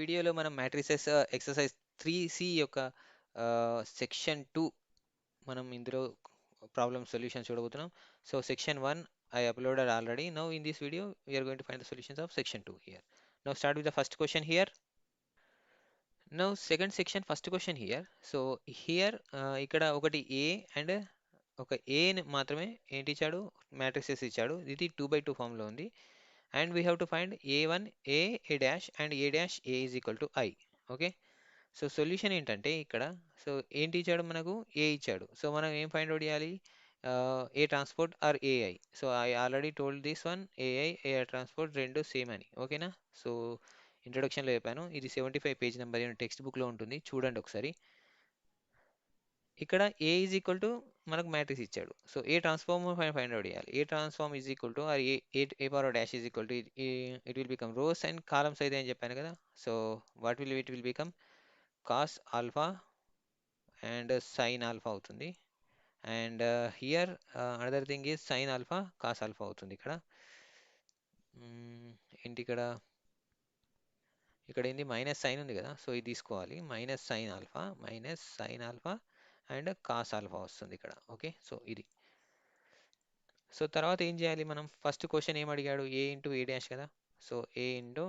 వీడియోలో మనం matrices exercise 3C యొక్క సెక్షన్ 2 మనం ఇందులో ప్రాబ్లమ్ సొల్యూషన్ చూడబోతున్నాం. So section 1 I uploaded already. Now in this video we are going to find the solutions of section 2 here. Now start with the first question here. Now second section first question here. So here ఇక్కడ ఒకటి A and ఒక A ని మాత్రమే ఏంటి ఇచ్చాడు, matrices ఇచ్చాడు. ఇది 2 by 2 form లో ఉంది. And we have to find a1 a dash and a dash a is equal to I. Okay, so solution ఏంటంటే ఇక్కడ సో ఏంటి ఇచ్చాడు, మనకు ఏ ఇచ్చాడు. సో మనం ఏం ఫైండ్ అవుట్ చేయాలి, A transpose or AI. So I already told this one, AI A transpose రెండు సేమ్ అని. ఓకేనా, సో ఇంట్రొడక్షన్లో చెప్పాను. ఇది 75 పేజ్ నెంబర్ టెక్స్ట్ బుక్లో ఉంటుంది, చూడండి ఒకసారి. ఇక్కడ ఏ ఈజ్ ఈక్వల్ టు మనకు మ్యాట్రిక్స్ ఇచ్చాడు. So A transform find out చేయాలి. A transform is equal to or A power dash is equal to it will become rows and columns అయితే అని చెప్పాను కదా. So what will it will become cos alpha and sine alpha అవుతుంది. And here another thing is sine alpha cos alpha అవుతుంది. ఇక్కడ ఏంటి ఇక్కడ ఏంది మైనస్ సైన్ ఉంది కదా, సో ఇది తీసుకోవాలి. Minus sine alpha and cos alpha వస్తుంది ఇక్కడ. ఓకే, సో ఇది. సో తర్వాత ఏం చేయాలి మనం, ఫస్ట్ క్వశ్చన్ ఏం అడిగాడు, ఏ ఇంటూ ఏ డాష్ కదా. So A into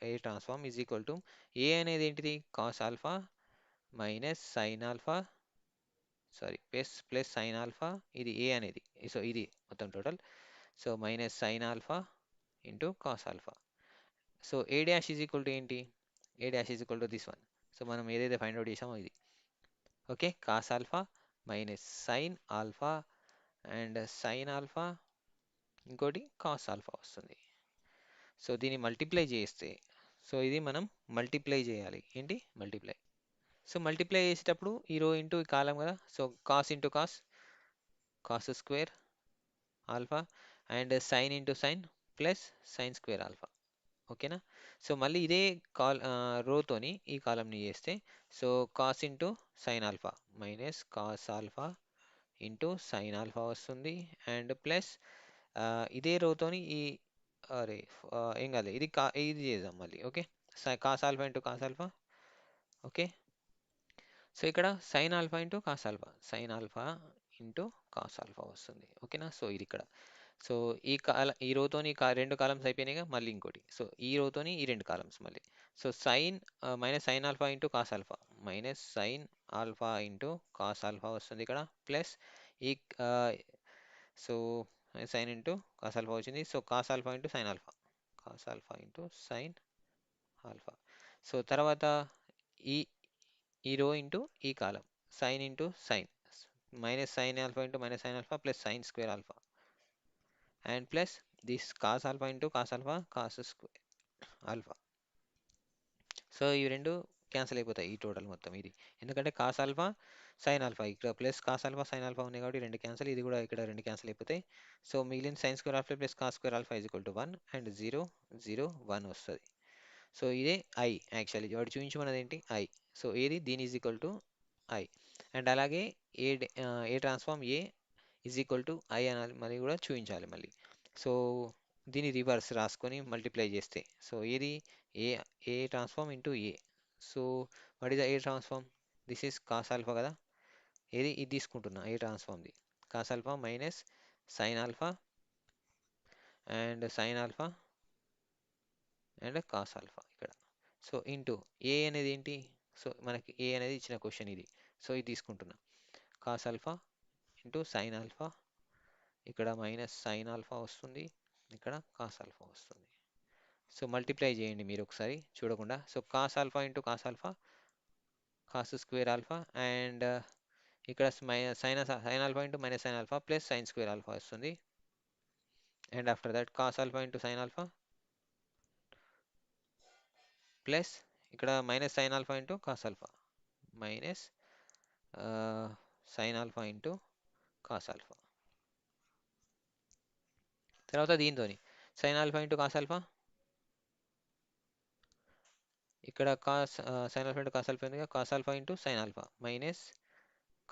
A transform is equal to A అనేది ఏంటిది, cos alpha minus sine alpha plus sine alpha. ఇది ఏ అనేది, సో ఇది మొత్తం total. So minus sine alpha into cos alpha. So A dash is equal to ఏంటి, A dash is equal to this one. So మనం ఏదైతే find out చేసామో ఇది. Okay, cos alpha minus sine alpha and sine alpha ఇంకోటి cos alpha వస్తుంది. So దీన్ని multiply చేస్తే, so ఇది మనం మల్టిప్లై చేయాలి. ఏంటి మల్టిప్లై. సో మల్టిప్లై చేసేటప్పుడు ఈ రో ఇంటూ ఈ కాలం కదా. So cos into cos, cos square alpha and sine into sine plus sine square alpha. ఓకేనా, సో మళ్ళీ ఇదే రోతోని ఈ కాలంని చేస్తే, so cos into sine alpha minus cos alpha into sine alpha వస్తుంది. అండ్ ప్లస్ ఇదే రోతోని ఈ అరే ఏం కాదు, ఇది చేద్దాం మళ్ళీ. Okay, cos alpha into cos alpha. Okay, so ఇక్కడ sine alpha into cos alpha, sine alpha into cos alpha వస్తుంది. ఓకేనా, సో ఇది ఇక్కడ. సో ఈ రోతోని రెండు కాలమ్స్ అయిపోయినాయిగా, మళ్ళీ ఇంకోటి. సో ఈ రోతోని ఈ రెండు కాలమ్స్ మళ్ళీ. So minus sine alpha into cos alpha minus sine alpha into cos alpha వస్తుంది ఇక్కడ. ప్లస్ ఈ so sine into cos alpha వచ్చింది. So cos alpha into sine alpha, cos alpha into sine alpha. So తర్వాత ఈ ఈ row into ఈ column, sine into sine minus sine alpha into minus sine alpha plus sine square alpha and plus this cos alpha into cos alpha cos square alpha. So ఇవి రెండు cancel అయిపోతాయి ఈ total మొత్తం ఇది. ఎందుకంటే cos alpha sine alpha ఇక్కడ plus cos alpha sine alpha ఉన్నాయి కాబట్టి రెండు క్యాన్సిల్, ఇది కూడా ఇక్కడ రెండు క్యాన్సిల్ అయిపోతాయి. సో మిగిలిన sign square alpha plus cos square alpha is equal to 1 and 0 0 1 వస్తుంది. సో ఇదే ఐ, యాక్చువల్లీ వాడు చూపించమన్నది ఏంటి ఐ. సో ఏది దీని is equal to I. And అలాగే A transform A is equal to I అనాలి, మళ్ళీ కూడా చూపించాలి మళ్ళీ. సో దీని రివర్స్ రాసుకొని మల్టిప్లై చేస్తే, సో ఏది A A transform into A. So what is the A transform, this is cos alpha కదా. ఇది తీసుకుంటున్నా ఏ ట్రాన్స్ఫార్మ్ది, cos alpha minus sine alpha and sine alpha and cos alpha ఇక్కడ. So into A అనేది ఏంటి, so మనకి ఏ అనేది ఇచ్చిన క్వశ్చన్ ఇది. సో ఇది తీసుకుంటున్నా cos alpha into sine alpha, ఇక్కడ మైనస్ సైన్ ఆల్ఫా వస్తుంది, ఇక్కడ కాస్ ఆల్ఫా వస్తుంది. సో మల్టిప్లై చేయండి మీరు ఒకసారి చూడకుండా. So cos alpha into cos alpha cos square alpha and ఇక్కడ sine alpha into minus sine alpha plus sine square alpha వస్తుంది. And after that cos alpha into sine alpha plus ఇక్కడ minus sine alpha into cos alpha minus sine alpha into cos alpha. తర్వాత దీంతోని sign alpha into cos alpha, ఇక్కడ sine alpha into cos alpha ఉంది, cos alpha into sine alpha minus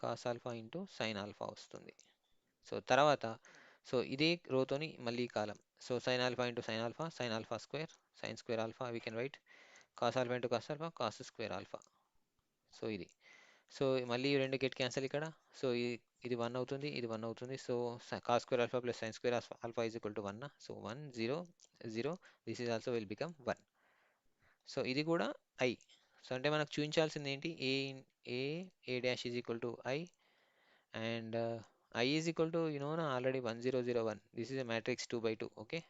cos alpha into sine alpha వస్తుంది. So తర్వాత so ఇదే రోతోని మళ్ళీ column. So sine alpha into sine alpha square sine square alpha we can write cos alpha into cos alpha cos square alpha. So ఇది. So మళ్ళీ ఈ రెండు get cancel ఇక్కడ. సో ఇది 1 అవుతుంది, ఇది 1 అవుతుంది. So cos square alpha plus sine square alpha is equal to 1. So 1 0 0, this is also will become 1. So ఇది కూడా ఐ. సో అంటే మనకు చూపించాల్సింది ఏంటి, A A dash is equal to I and I is equal to already 1 0 0 1. This is a matrix 2 by 2. Okay.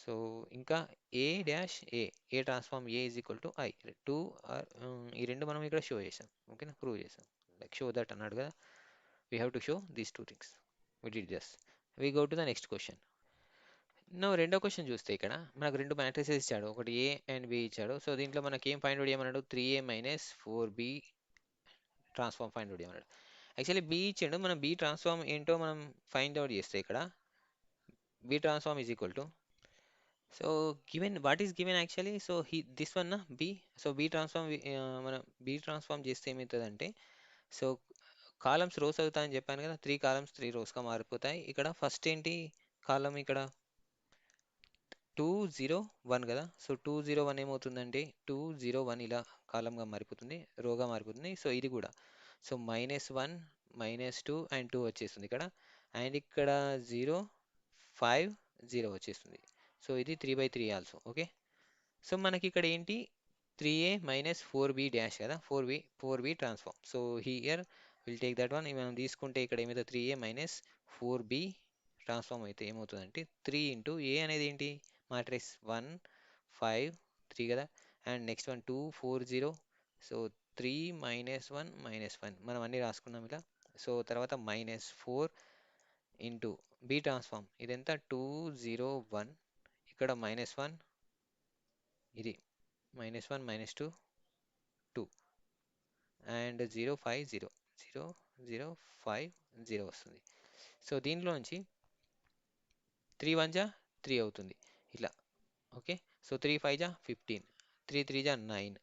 So ఇంకా A dash A transform A is equal to I. Two or ఈ రెండు మనం ఇక్కడ show చేసాం. ఓకేనా, prove చేసాం. Like show that అన్నాడు కదా, we have to show these two things. We did just. We go to the next question. No రెండో క్వశ్చన్ చూస్తే ఇక్కడ మనకు రెండు మ్యాట్రిసెస్ ఇచ్చాడు, ఒకటి ఏ అండ్ బి ఇచ్చాడు. సో దీంట్లో మనకి ఏం ఫైండ్ అవుట్ చేయమన్నాడు, 3a minus 4b transform find out చేయమన్నాడు. యాక్చువల్లీ బి ఇచ్చాడు, మనం బి ట్రాన్స్ఫార్మ్ ఏంటో మనం ఫైండ్ అవుట్ చేస్తే ఇక్కడ be transform is equal to, so given what is given actually, so this one na b. So b transform మనం b transform చేస్తే ఏమవుతుందంటే, సో కాలమ్స్ రోస్ అవుతాయని చెప్పాను కదా, 3 కాలమ్స్ 3 రోస్గా మారిపోతాయి. ఇక్కడ ఫస్ట్ ఏంటి కాలం, ఇక్కడ 2 0 1 కదా. సో 2 0 1 ఏమవుతుందంటే 2 0 1 ఇలా కాలంగా మారిపోతుంది, రోగా మారిపోతుంది. సో ఇది కూడా, సో -1 -2 అండ్ 2 వచ్చేస్తుంది ఇక్కడ. అండ్ ఇక్కడ 0 5 0 వచ్చేస్తుంది. సో ఇది 3 by 3 ఆల్సో. ఓకే. సో మనకి ఇక్కడ ఏంటి, 3a మైనస్ 4b డాష్ కదా, 4b transform. So here will take that one. మనం తీసుకుంటే ఇక్కడ ఏమైతే 3a మైనస్ 4b ట్రాన్స్ఫార్మ్ అయితే ఏమవుతుందంటే 3 ఇంటూ ఏ అనేది ఏంటి మాట్రిక్స్ 1 5 3 కదా. And next one 2 4 0. సో 3 -1 -1 మనం అన్నీ రాసుకున్నాం ఇలా. సో తర్వాత -4 ఇంటూ బి ట్రాన్స్ఫార్మ్ ఇదెంత 2 0 1. ఇక్కడ -1, ఇది -1 -2 2 అండ్ 0 5 0 0 0 5 0 వస్తుంది. సో దీంట్లోంచి 3 1 జా 3 అవుతుంది ఇట్లా. ఓకే. సో 3 5 జా 15, 3 3 జా 9,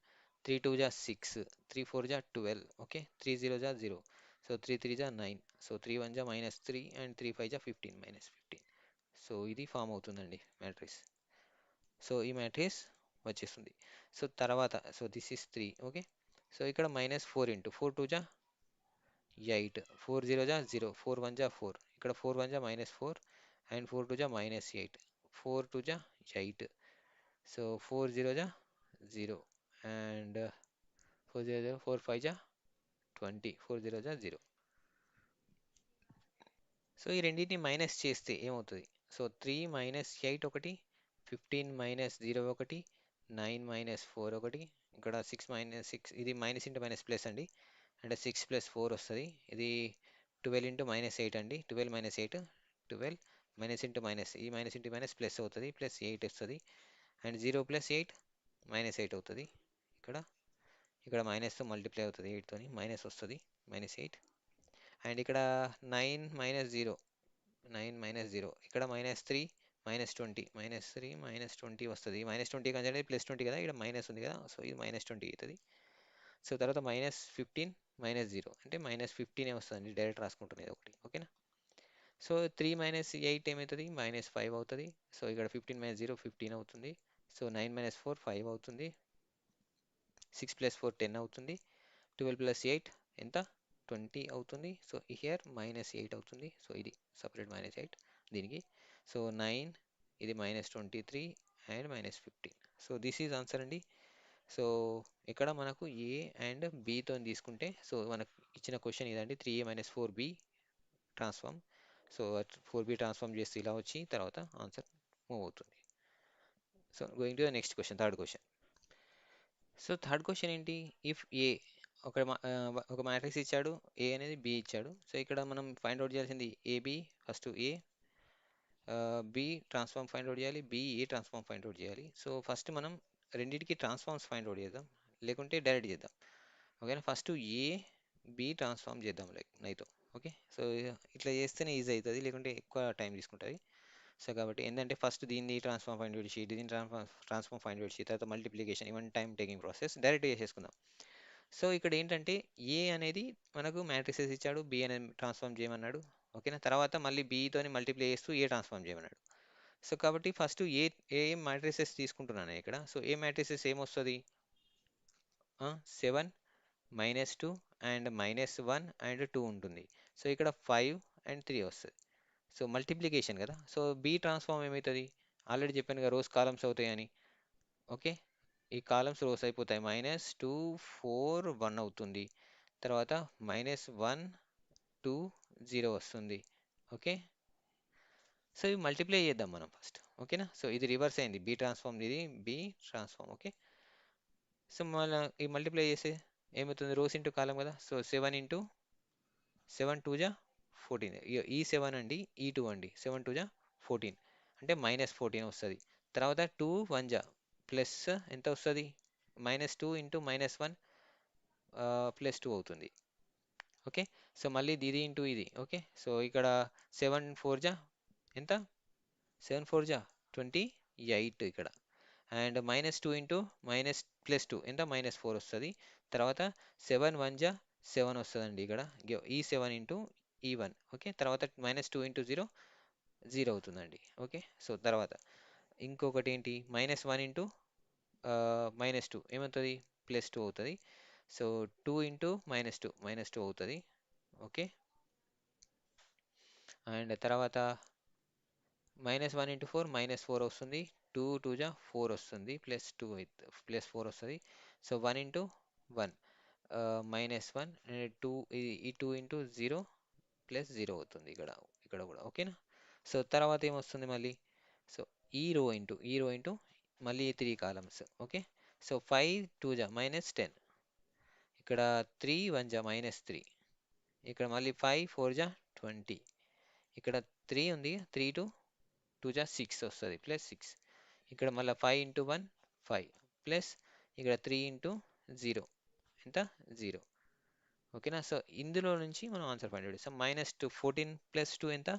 3 2 జా 6, 3 4 జా 12. ఓకే. 3 0 జా 0. సో 3 3 జా 9. సో 3 1 జా -3 అండ్ 3 5 జా 15 -15. సో ఇది ఫామ్ అవుతుందండి మ్యాట్రిక్స్. సో ఈ మ్యాట్రిక్స్ వచ్చేస్తుంది. సో తర్వాత so this is 3. Okay. So ఇక్కడ -4 ఇంటూ 4 2 జా 8, 4 0 జా 0, 4 1 జా 4. ఇక్కడ 4 1 జా -4 అండ్ 4 2 జా -8, 4 2 జా 8. సో 4 0 జా 0 అండ్ 4 0 0, 4 5 జా 20, 4 0 జా 0. సో ఈ రెండింటిని మైనస్ చేస్తే ఏమవుతుంది, సో 3 -8 ఒకటి, 15 -0 ఒకటి, 9 -4 ఒకటి, ఇక్కడ 6 -6, ఇది మైనస్ ఇంటూ మైనస్ ప్లస్ అండి. అంటే 6 + 4 వస్తుంది. ఇది 12 ఇంటూ -8 అండి. 12 - 8 12 మైనస్ ఇంటూ మైనస్, ఈ మైనస్ ఇంటూ మైనస్ ప్లస్ అవుతుంది, ప్లస్ 8 వస్తుంది. అండ్ 0 + 8 -8 అవుతుంది. ఇక్కడ ఇక్కడ మైనస్తో మల్టిప్లై అవుతుంది, 8 తోని మైనస్ వస్తుంది, -8. అండ్ ఇక్కడ 9 - 0, 9 - 0, ఇక్కడ -3 -20, -3 -20 వస్తుంది. -20 కంటే +20 కదా, ఇక్కడ మైనస్ ఉంది కదా, సో ఇది -20 అవుతుంది. సో తర్వాత -15 -0 అంటే -15 వస్తుంది, డైరెక్ట్ రాసుకుంటున్నది ఒకటి. ఓకేనా. సో 3 - 8 ఏమవుతుంది, -5 అవుతుంది. సో ఇక్కడ 15 - 0 15 అవుతుంది. సో 9 - 4 5 అవుతుంది. 6 + 4 10 అవుతుంది. 12 + 8 ఎంత, 20 అవుతుంది. సో హియర్ -8 అవుతుంది. సో ఇది సపరేట్ -8 దీనికి. సో 9, ఇది -23 and -15. So this is answer అండి. సో ఇక్కడ మనకు ఏ అండ్ బితో తీసుకుంటే, సో మనకు ఇచ్చిన క్వశ్చన్ ఇదండి, 3a - 4b transform. So 4b transform చేస్తే ఇలా వచ్చి తర్వాత ఆన్సర్ మూవ్ అవుతుంది. So going to the next question, third question. So third question ఏంటి, ఇఫ్ ఏ ఒక మ్యాట్రిక్స్ ఇచ్చాడు, ఏ అనేది బి ఇచ్చాడు. సో ఇక్కడ మనం ఫైండ్ అవుట్ చేయాల్సింది AB, first A B transform find out చేయాలి, B A transform find out చేయాలి. సో ఫస్ట్ మనం రెండింటికి ట్రాన్స్ఫార్మ్స్ ఫైండ్ అవుట్ చేద్దాం, లేకుంటే డైరెక్ట్ చేద్దాం. ఓకేనా. ఫస్ట్ ఏ బి ట్రాన్స్ఫార్మ్ చేద్దాం లైక్ నైతో. ఓకే. సో ఇట్లా చేస్తేనే ఈజీ అవుతుంది, లేకుంటే ఎక్కువ టైం తీసుకుంటుంది. సో కాబట్టి ఏంటంటే ఫస్ట్ దీన్ని ట్రాన్స్ఫార్మ్ ఫైండ్ అవుట్ చేసి, దీన్ని ట్రాన్స్ఫార్మ్ ఫైండ్ అవుట్ చేసి, తర్వాత మల్టిప్లికేషన్, ఇవన్నీ టైం టేకింగ్ ప్రాసెస్, డైరెక్ట్ చేసేసుకుందాం. సో ఇక్కడ ఏంటంటే ఏ అనేది మనకు మ్యాట్రిసెస్ ఇచ్చాడు, బి అనేది ట్రాన్స్ఫార్మ్ చేయమన్నాడు. ఓకేనా. తర్వాత మళ్ళీ బితోని మల్టిప్లై చేస్తూ ఏ ట్రాన్స్ఫార్మ్ చేయమన్నాడు. సో కాబట్టి ఫస్ట్ ఏ మ్యాట్రిసెస్ తీసుకుంటున్నాను ఇక్కడ. సో ఏ మ్యాట్రిసెస్ ఏమొస్తుంది, 7 -2 అండ్ -1 అండ్ 2 ఉంటుంది. సో ఇక్కడ 5 అండ్ 3 వస్తుంది. సో మల్టిప్లికేషన్ కదా. సో బి ట్రాన్స్ఫార్మ్ ఏమవుతుంది, ఆల్రెడీ చెప్పాను కదా, రోస్ కాలమ్స్ అవుతాయని. ఓకే, ఈ కాలమ్స్ రోస్ అయిపోతాయి. -2 4 1 అవుతుంది. తర్వాత -1 2 0 వస్తుంది. ఓకే, సో ఇవి మల్టిప్లై చేద్దాం మనం ఫస్ట్. ఓకేనా, సో ఇది రివర్స్ అయింది, బి ట్రాన్స్ఫార్మ్, ఇది బి ట్రాన్స్ఫార్మ్. ఓకే, సో మళ్ళీ ఈ మల్టిప్లై చేస్తే ఏమవుతుంది, రోస్ ఇంటూ కాలం కదా. సో 7 ఇంటూ 7 2 జా 14. ఈ 7 అండి, ఈ 2 అండి, 7 2 జా 14 అంటే -14 వస్తుంది. తర్వాత 2 1 జా ప్లస్ ఎంత వస్తుంది, -2 ఇంటూ -1 +2 అవుతుంది. ఓకే, సో మళ్ళీ ఇది ఇంటూ ఇది. ఓకే, సో ఇక్కడ 7 4 జా ఎంత, 7 4 జా 28 ఇక్కడ. అండ్ -2 ఇంటూ +2 ఎంత, -4 వస్తుంది. తర్వాత 7 1 జా 7 వస్తుందండి ఇక్కడ, ఈ 7 ఇంటూ ఈ 1. ఓకే, తర్వాత -2 ఇంటూ 0 0 అవుతుందండి. ఓకే, సో తర్వాత ఇంకొకటి ఏంటి, -1 ఇంటూ -2 ఏమవుతుంది, +2 అవుతుంది. సో 2 ఇంటూ -2 -2 అవుతుంది. ఓకే, అండ్ తర్వాత -1 ఇంటూ 4 -4 వస్తుంది. 2 2 జా 4 వస్తుంది, +2 +4 వస్తుంది. సో 1 ఇంటూ 1 -1 2, ఈ 2 ఇంటూ 0 +0 అవుతుంది ఇక్కడ, ఇక్కడ కూడా. ఓకేనా, సో తర్వాత ఏమొస్తుంది మళ్ళీ, సో ఈ రో ఇంటూ మళ్ళీ 3 కాలమ్స్. ఓకే, సో 5 2 జా -10, ఇక్కడ 3 1 జా -3, ఇక్కడ మళ్ళీ 5 4 జా 20, ఇక్కడ 3 ఉంది, 3 2 2 జా 6 వస్తుంది, +6. ఇక్కడ మళ్ళీ 5 ఇంటూ 1 5 ప్లస్ ఇక్కడ 3 ఇంటూ 0 ఎంత, 0. ఓకేనా, సో ఇందులో నుంచి మనం ఆన్సర్ ఫైండ్ అవుట్ చేస్తాం. -2 14 +2 ఎంత,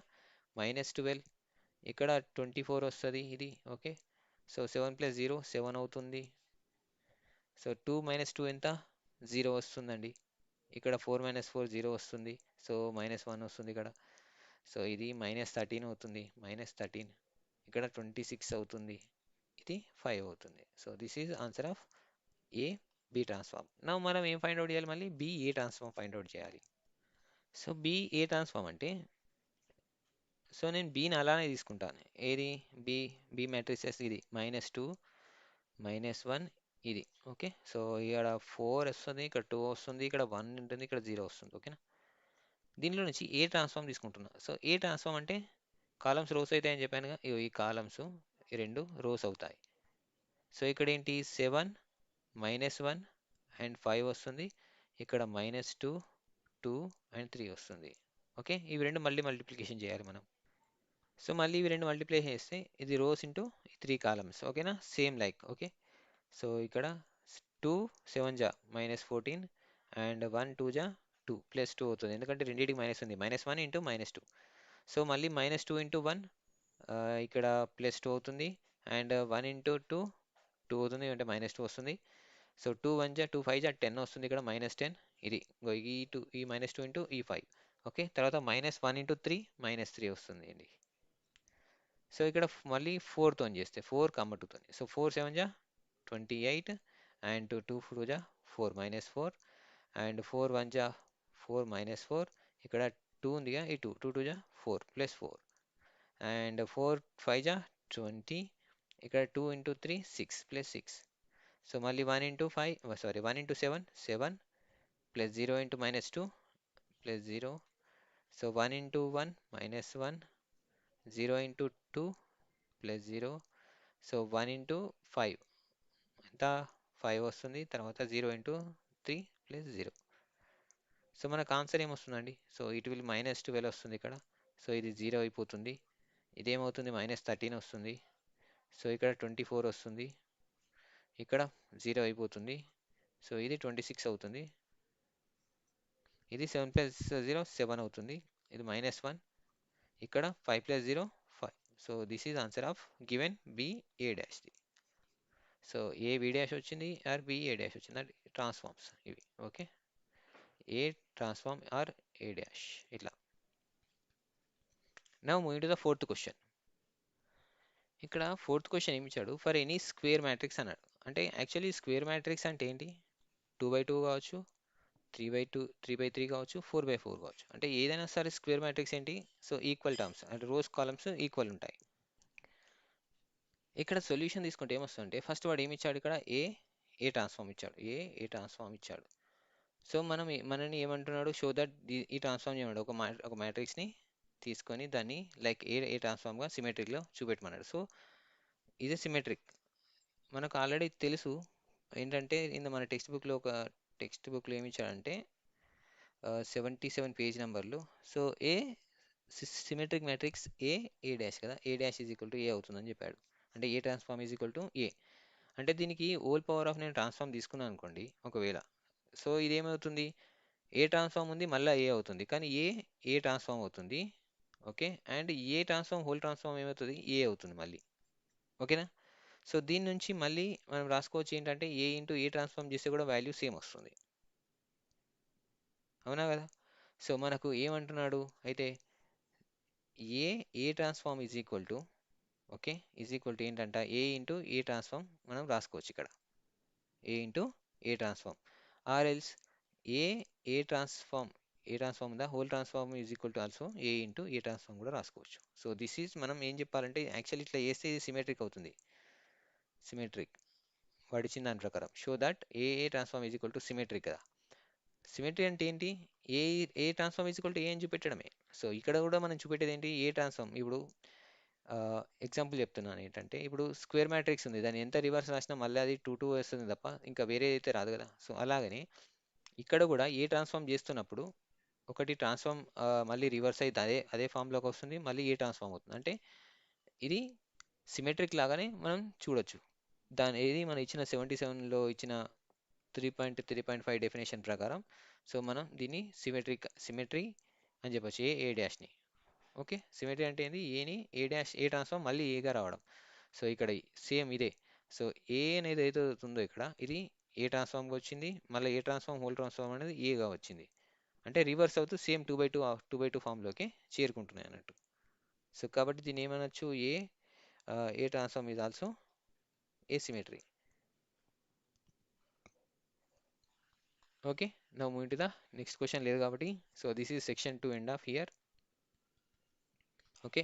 -12. ఇక్కడ 24 వస్తుంది ఇది. ఓకే, సో 7 + 0 7 అవుతుంది. సో 2 - 2 ఎంత, 0 వస్తుందండి. ఇక్కడ 4 - 4 0 వస్తుంది. సో -1 వస్తుంది ఇక్కడ. సో ఇది -13 అవుతుంది, -13. ఇక్కడ 26 అవుతుంది, ఇది 5 అవుతుంది. So this is answer of A B transform. నా మనం ఏం ఫైండ్ అవుట్ చేయాలి, మళ్ళీ B A transform find out చేయాలి. సో బి ఏ ట్రాన్స్ఫార్మ్ అంటే, సో నేను బీని అలానే తీసుకుంటాను. ఏది, బి బి మ్యాట్రిసెస్ ఇది -2 -1 ఇది. ఓకే, సో ఇక్కడ 4 వస్తుంది, ఇక్కడ 2 వస్తుంది, ఇక్కడ 1 ఉంటుంది, ఇక్కడ 0 వస్తుంది. ఓకేనా, దీనిలో నుంచి ఏ ట్రాన్స్ఫార్మ్ తీసుకుంటున్నా. సో ఏ ట్రాన్స్ఫార్మ్ అంటే కాలమ్స్ రోస్ అవుతాయని చెప్పానుగా, ఈ కాలమ్స్ ఈ రెండు రోస్ అవుతాయి. సో ఇక్కడ ఏంటి, 7 -1 అండ్ 5 వస్తుంది, ఇక్కడ -2 2 అండ్ 3 వస్తుంది. ఓకే, ఇవి రెండు మళ్ళీ మల్టిప్లికేషన్ చేయాలి మనం. సో మళ్ళీ ఇవి రెండు మల్టిప్లై చేస్తే ఇది రోస్ ఇంటూ 3 కాలమ్స్. ఓకేనా, సేమ్ లైక్. ఓకే, సో ఇక్కడ 2 7 జా -14 అండ్ 1 2 జా 2 +2 అవుతుంది, ఎందుకంటే రెండింటికి మైనస్ ఉంది, -1 ఇంటూ -2. సో మళ్ళీ -2 ఇంటూ 1 ఇక్కడ +2 అవుతుంది, అండ్ 1 ఇంటూ 2 2 అవుతుంది, అంటే -2 వస్తుంది. సో 2 1 జా 2 5 జా 10 వస్తుంది, ఇక్కడ -10. ఇది ఇంగో ఈ -2 ఇంటూ ఈ 5. ఓకే, తర్వాత -1 ఇంటూ 3 -3 వస్తుంది అండి. సో ఇక్కడ మళ్ళీ 4తో చేస్తే 4 కామ 2తో, సో 4 7 జా 28 అండ్ 2 2 జా 4 -4 అండ్ 4 1 జా 4 -4. ఇక్కడ 2 ఉందిగా, ఈ 2 2 జా 4 +4 అండ్ 4 5 జా 20. ఇక్కడ 2 ఇంటూ 3 6 +6. సో మళ్ళీ 1 into 5 sorry 1 into 7 7 +0 into -2 +0. So 1 into 1 -1 0 into 2 +0. So 1 into 5 ఎంత, 5 వస్తుంది, తర్వాత 0 ఇంటూ 3 +0. సో మనకు ఆన్సర్ ఏమొస్తుందండి, సో ఇట్ విల్ -12 వస్తుంది ఇక్కడ. సో ఇది 0 అయిపోతుంది, ఇదేమవుతుంది, -13 వస్తుంది. సో ఇక్కడ 24 వస్తుంది, ఇక్కడ 0 అయిపోతుంది. సో ఇది 26 అవుతుంది, ఇది 7 + 0 7 అవుతుంది, ఇది -1. ఇక్కడ 5 + 0 5. So this is answer of given B A dash. So A B dash వచ్చింది ఆర్ బి ఏ డాష్ వచ్చింది, అంటే ట్రాన్స్ఫార్మ్స్ ఇవి. Okay, A transform or A dash ఇట్లా. Now moving to the fourth question. ఇక్కడ ఫోర్త్ క్వశ్చన్ ఏమి ఇచ్చాడు, for any square matrix అన్నాడు. అంటే యాక్చువల్లీ స్క్వేర్ మ్యాట్రిక్స్ అంటే ఏంటి, 2 బై 2 కావచ్చు, 3 బై 3 కావచ్చు, 4 బై 4 కావచ్చు. అంటే ఏదైనా సరే స్క్వేర్ మ్యాట్రిక్స్ ఏంటి, సో ఈక్వల్ టర్మ్స్ అంటే రోస్ కాలమ్స్ ఈక్వల్ ఉంటాయి. ఇక్కడ సొల్యూషన్ తీసుకుంటే ఏమొస్తుందంటే, ఫస్ట్ వాడు ఏమి ఇచ్చాడు ఇక్కడ, ఏ ట్రాన్స్ఫార్మ్ ఇచ్చాడు, ఏ ట్రాన్స్ఫార్మ్ ఇచ్చాడు. సో మనని ఏమంటున్నాడు, షో దట్ ఈ ట్రాన్స్ఫార్మ్ చేయమన్నాడు. ఒక మ్యాట్రిక్స్ని తీసుకొని దాన్ని లైక్ ఏ ట్రాన్స్ఫార్మ్గా సిమెట్రిక్లో చూపెట్టమన్నాడు. సో ఇది సిమెట్రిక్ మనకు ఆల్రెడీ తెలుసు. ఏంటంటే మన టెక్స్ట్ బుక్లో ఏమి ఇచ్చాడంటే 77 పేజ్ నెంబర్లు. సో సిమెట్రిక్ మ్యాట్రిక్స్ ఏ డాష్ కదా, ఏ డాష్ ఈజ్ ఈక్వల్ టు ఏ అవుతుందని చెప్పాడు. అంటే ఏ ట్రాన్స్ఫార్మ్ ఈజ్ ఈక్వల్ టు ఏ. అంటే దీనికి ఓల్ పవర్ ఆఫ్ నేను ట్రాన్స్ఫార్మ్ తీసుకున్నాను అనుకోండి ఒకవేళ, సో ఇదేమవుతుంది, ఏ ట్రాన్స్ఫార్మ్ ఉంది మళ్ళీ ఏ అవుతుంది, కానీ ఏ ట్రాన్స్ఫార్మ్ అవుతుంది. Okay, and A transform whole transform ఏమవుతుంది, ఏ అవుతుంది మళ్ళీ. ఓకేనా. సో దీని నుంచి మళ్ళీ మనం రాసుకోవచ్చు ఏంటంటే, ఏ ఇంటూ ఏ ట్రాన్స్ఫార్మ్ చేస్తే కూడా వాల్యూ సేమ్ వస్తుంది. అవునా కదా. సో మనకు ఏమంటున్నాడు అయితే, A transform is equal to, okay, is equal to ఏంటంట, ఏ ఇంటూ ఏ ట్రాన్స్ఫార్మ్ మనం రాసుకోవచ్చు ఇక్కడ, A into A transform. Or else A A transform A transform the whole transform is equal to also A into A transform కూడా రాసుకోవచ్చు. So this is మనం ఏం చెప్పాలంటే, actually ఇట్లా చేస్తే ఇది సిమెట్రిక్ అవుతుంది. సిమెట్రిక్ వాడు ఇచ్చిన దాని ప్రకారం show that A transform is equal to symmetric కదా. సిమెట్రీ అంటే ఏంటి, A A transform is equal to ఏ అని చూపెట్టడమే. సో ఇక్కడ కూడా మనం చూపెట్టేది ఏంటి, ఏ ట్రాన్స్ఫార్మ్. ఇప్పుడు ఎగ్జాంపుల్ చెప్తున్నాను ఏంటంటే, ఇప్పుడు స్క్వేర్ మ్యాట్రిక్స్ ఉంది, దాన్ని ఎంత రివర్స్ రాసినా మళ్ళీ అది 2 వస్తుంది తప్ప ఇంకా వేరే అయితే రాదు కదా. సో అలాగనే ఇక్కడ కూడా ఏ ట్రాన్స్ఫార్మ్ చేస్తున్నప్పుడు ఒకటి ట్రాన్స్ఫార్మ్ మళ్ళీ రివర్స్ అయితే అదే అదే ఫామ్లోకి వస్తుంది, మళ్ళీ ఏ ట్రాన్స్ఫార్మ్ అవుతుంది. అంటే ఇది సిమెట్రిక్ లాగానే మనం చూడొచ్చు. ఏది మనం ఇచ్చిన 77లో ఇచ్చిన 3.3.5 డెఫినేషన్ ప్రకారం. సో మనం దీన్ని సిమెట్రీ అని చెప్పొచ్చు, ఏ డాష్ని. ఓకే, సిమెట్రీ అంటే ఏంది, ఏ ట్రాన్స్ఫార్మ్ మళ్ళీ ఏగా రావడం. సో ఇక్కడ సేమ్ ఇదే. సో అనేది ఏదో ఉందో ఇక్కడ, ఇది ఏ ట్రాన్స్ఫార్మ్గా వచ్చింది, మళ్ళీ ఏ ట్రాన్స్ఫార్మ్ హోల్ ట్రాన్స్ఫార్మ్ అనేది ఏగా వచ్చింది. అంటే రివర్స్ అవుతూ సేమ్ 2 బై 2 ఫామ్లోకి చేరుకుంటున్నాయి అన్నట్టు. సో కాబట్టి దీన్ని ఏమనొచ్చు, A transform is also A symmetry. Okay, now moving to the next question లేదు కాబట్టి, so this is section 2 end of here. Okay,